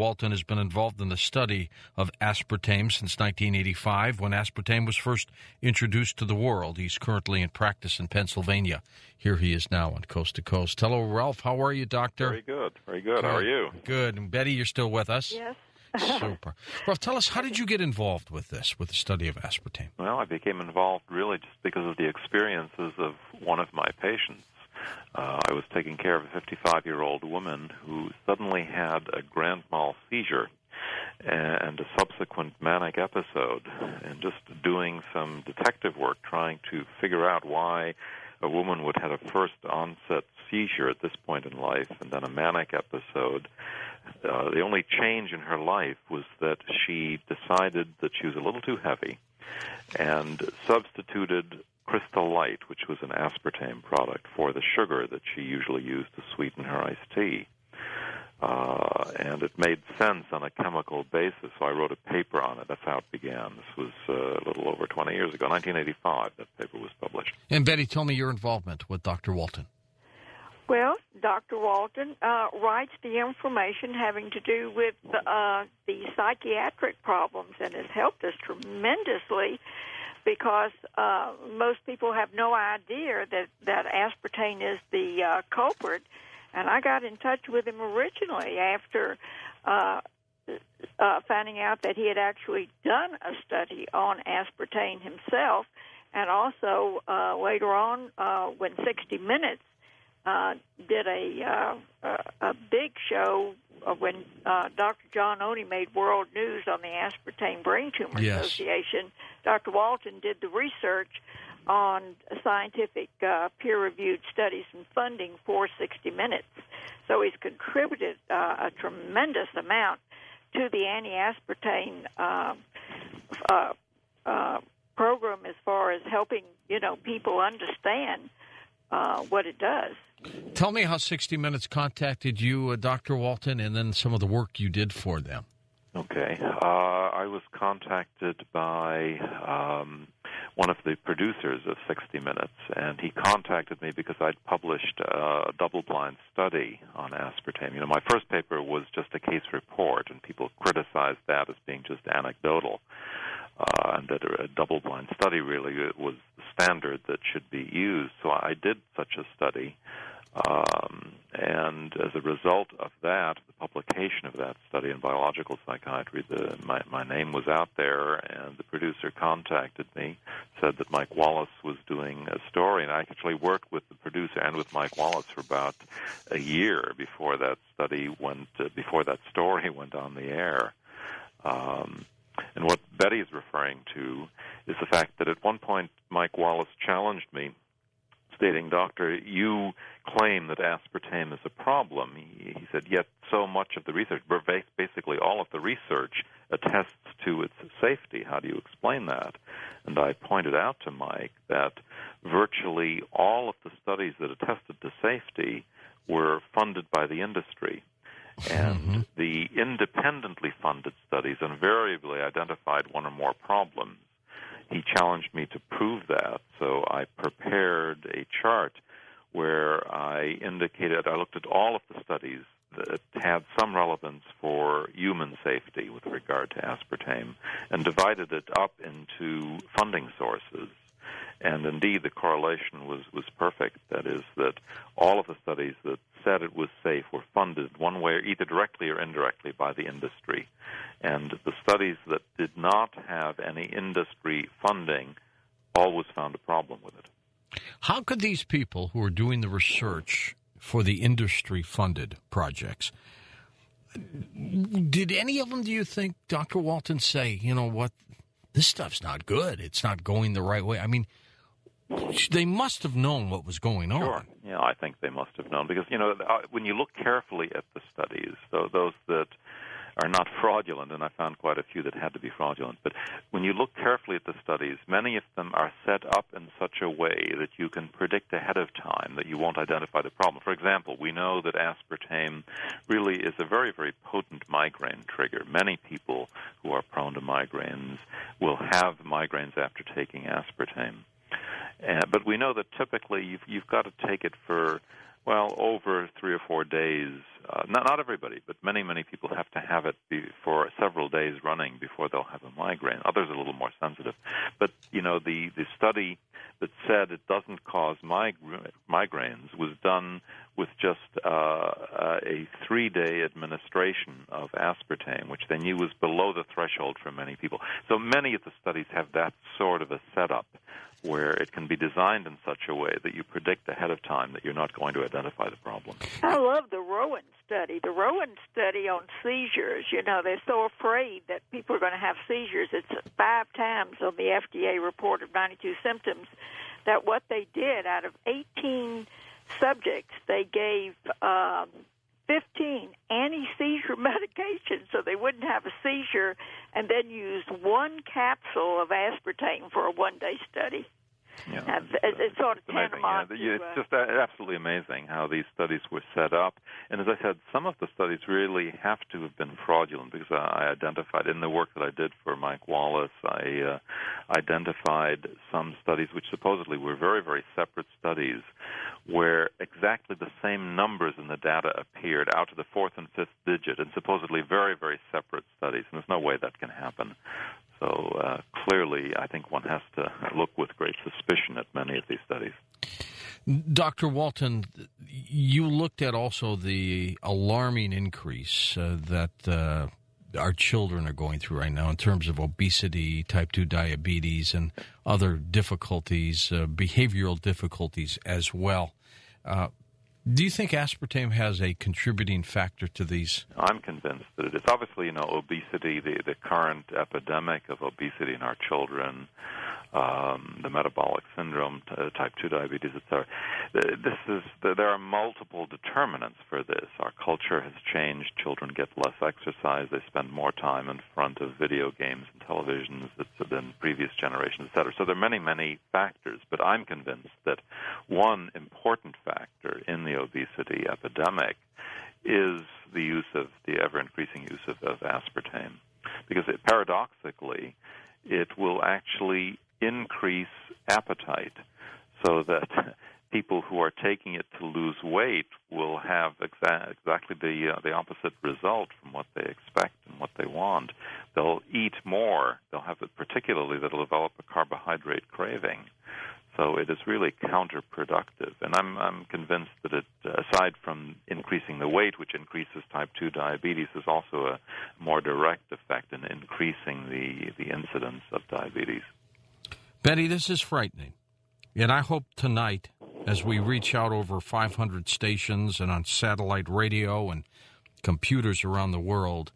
Walton has been involved in the study of aspartame since 1985, when aspartame was first introduced to the world. He's currently in practice in Pennsylvania. Here he is now on Coast to Coast. Hello, Ralph. How are you, Doctor? Very good. Very good. How are you? Good. And Betty, you're still with us? Yes. Super. Ralph, tell us, how did you get involved with this, with the study of aspartame? Well, I became involved really just because of the experiences of one of my patients. I was taking care of a 55-year-old woman who suddenly had a grand mal seizure and a subsequent manic episode, and just doing some detective work trying to figure out why a woman would have a first onset seizure at this point in life and then a manic episode. The only change in her life was that she decided that she was a little too heavy and substituted Crystal Light, which was an aspartame product, for the sugar that she usually used to sweeten her iced tea. And it made sense on a chemical basis, so I wrote a paper on it. That's how it began. This was a little over 20 years ago, 1985, that paper was published. And Betty, tell me your involvement with Dr. Walton. Well, Dr. Walton writes the information having to do with the psychiatric problems and has helped us tremendously, because most people have no idea that aspartame is the culprit. And I got in touch with him originally after finding out that he had actually done a study on aspartame himself, and also later on when 60 Minutes did a big show when Dr. John Oney made world news on the Aspartame Brain Tumor Association. Dr. Walton did the research on scientific peer-reviewed studies and funding for 60 Minutes. So he's contributed a tremendous amount to the anti-aspartame program as far as helping, people understand what it does. Tell me how 60 Minutes contacted you, Dr. Walton, and then some of the work you did for them. Okay. I was contacted by one of the producers of 60 Minutes, and he contacted me because I'd published a double-blind study on aspartame. My first paper was just a case report, and people criticized that as being just anecdotal, and that a double-blind study really was the standard that should be used. So I did such a study, and as a result of that, the publication of that study in Biological Psychiatry, my name was out there, and the producer contacted me, said that Mike Wallace was doing a story, and I actually worked with the producer and with Mike Wallace for about a year before that before that story went on the air. And what Betty is referring to is the fact that at one point Mike Wallace challenged me, stating, "Doctor, you claim that aspartame is a problem." He said, "Yet so much of the research, basically all of the research, attests to its safety. How do you explain that?" And I pointed out to Mike that virtually all of the studies that attested to safety were funded by the industry. And the independently funded studies invariably identified one or more problems. He challenged me to prove that, so I prepared a chart where I looked at all of the studies that had some relevance for human safety with regard to aspartame and divided it up into funding sources. And indeed, the correlation was perfect. That is, that all of the studies that said it was safe were funded one way, either directly or indirectly, by the industry. And the studies that did not have any industry funding always found a problem with it. How could these people who are doing the research for the industry-funded projects, did any of them, do you think, Dr. Walton, say, you know what, this stuff's not good, it's not going the right way? I mean, they must have known what was going on. Sure. Yeah, I think they must have known because, when you look carefully at the studies, those that are not fraudulent, and I found quite a few that had to be fraudulent, but when you look carefully at the studies, many of them are set up in such a way that you can predict ahead of time that you won't identify the problem. For example, we know that aspartame really is a very, very potent migraine trigger. Many people who are prone to migraines will have migraines after taking aspartame. But we know that typically you've got to take it for, over 3 or 4 days not everybody, but many people have to have it for several days running before they'll have a migraine. Others are a little more sensitive. But, the study that said it doesn't cause migraines was done with just a 3-day administration of aspartame, which they knew was below the threshold for many people. So many of the studies have that sort of a setup where it can be designed in such a way that you predict ahead of time that you're not going to identify the problem. I love the Rowan study. The Rowan study on seizures, they're so afraid that people are going to have seizures. It's 5 times on the FDA report of 92 symptoms that what they did out of 18 subjects, they gave 15 anti-seizure medications so they wouldn't have a seizure, and then used 1 capsule of aspartame for a 1-day study. Yeah, it's sort of tantamount to... It's just absolutely amazing how these studies were set up. And as I said, some of the studies really have to have been fraudulent because I identified in the work that I did for Mike Wallace, I identified some studies which supposedly were very, very separate studies where exactly the same numbers in the data appeared out to the 4th and 5th digit in supposedly very, very separate studies. And there's no way that can happen. So clearly, I think one has to look with great suspicion at many of these studies. Dr. Walton, you looked at also the alarming increase that our children are going through right now in terms of obesity, type 2 diabetes, and other difficulties, behavioral difficulties as well. Do you think aspartame has a contributing factor to these? I'm convinced that it is. Obviously, obesity, the current epidemic of obesity in our children, the metabolic syndrome, type 2 diabetes, etc. There are multiple determinants for this. Our culture has changed. Children get less exercise. They spend more time in front of video games and televisions than previous generations, etc. So there are many, many factors. But I'm convinced that one important factor in the obesity epidemic is the ever-increasing use of aspartame. Because paradoxically, it will actually increase appetite so that people who are taking it to lose weight will have exactly the opposite result from what they expect and what they want. They'll eat more. They'll have it, particularly that'll develop a carbohydrate craving. So it is really counterproductive. And I'm convinced that it, aside from increasing the weight, which increases type 2 diabetes, is also a more direct effect in increasing the incidence of diabetes. Betty, this is frightening. And I hope tonight, as we reach out over 500 stations and on satellite radio and computers around the world,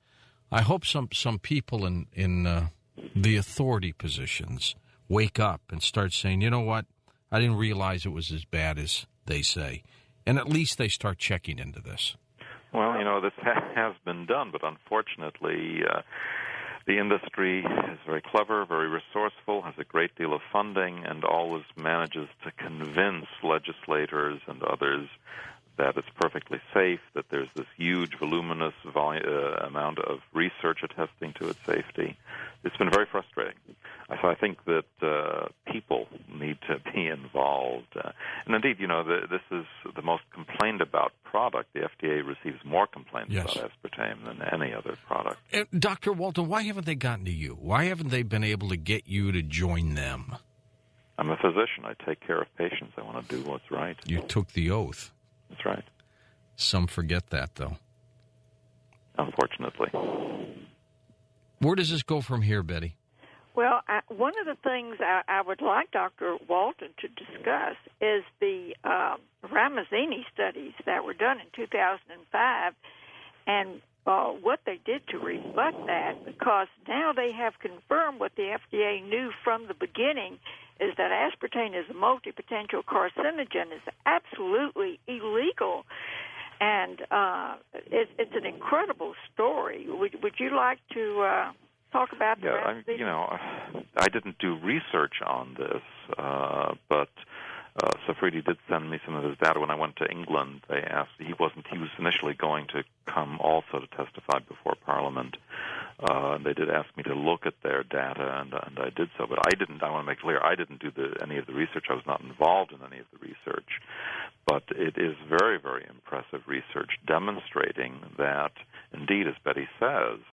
I hope some people in the authority positions wake up and start saying, you know what, I didn't realize it was as bad as they say. And at least they start checking into this. Well, this has been done, but unfortunately, the industry is very clever, very resourceful, has a great deal of funding, and always manages to convince legislators and others that it's perfectly safe, that there's this huge, voluminous amount of research attesting to its safety. It's been very frustrating. So I think that people need to be involved. And indeed, this is the most complained about product. The FDA receives more complaints about aspartame than any other product. Dr. Walton, why haven't they gotten to you? Why haven't they been able to get you to join them? I'm a physician. I take care of patients. I want to do what's right. You took the oath. That's right. Some forget that, though. Unfortunately. Where does this go from here, Betty? Well, one of the things I would like Dr. Walton to discuss is the Ramazzini studies that were done in 2005 and what they did to rebut that, because now they have confirmed what the FDA knew from the beginning, is that aspartame is a multi-potential carcinogen, is absolutely illegal. And it's an incredible story. Would you like to talk about that? Yeah, I didn't do research on this, but Safridi did send me some of his data. When I went to England, they asked, he was initially going to come also to testify before Parliament, They did ask me to look at their data, and I did so. But I didn't. I want to make clear, I didn't do any of the research. I was not involved in any of the research. But it is very, very impressive research demonstrating that, indeed, as Betty says,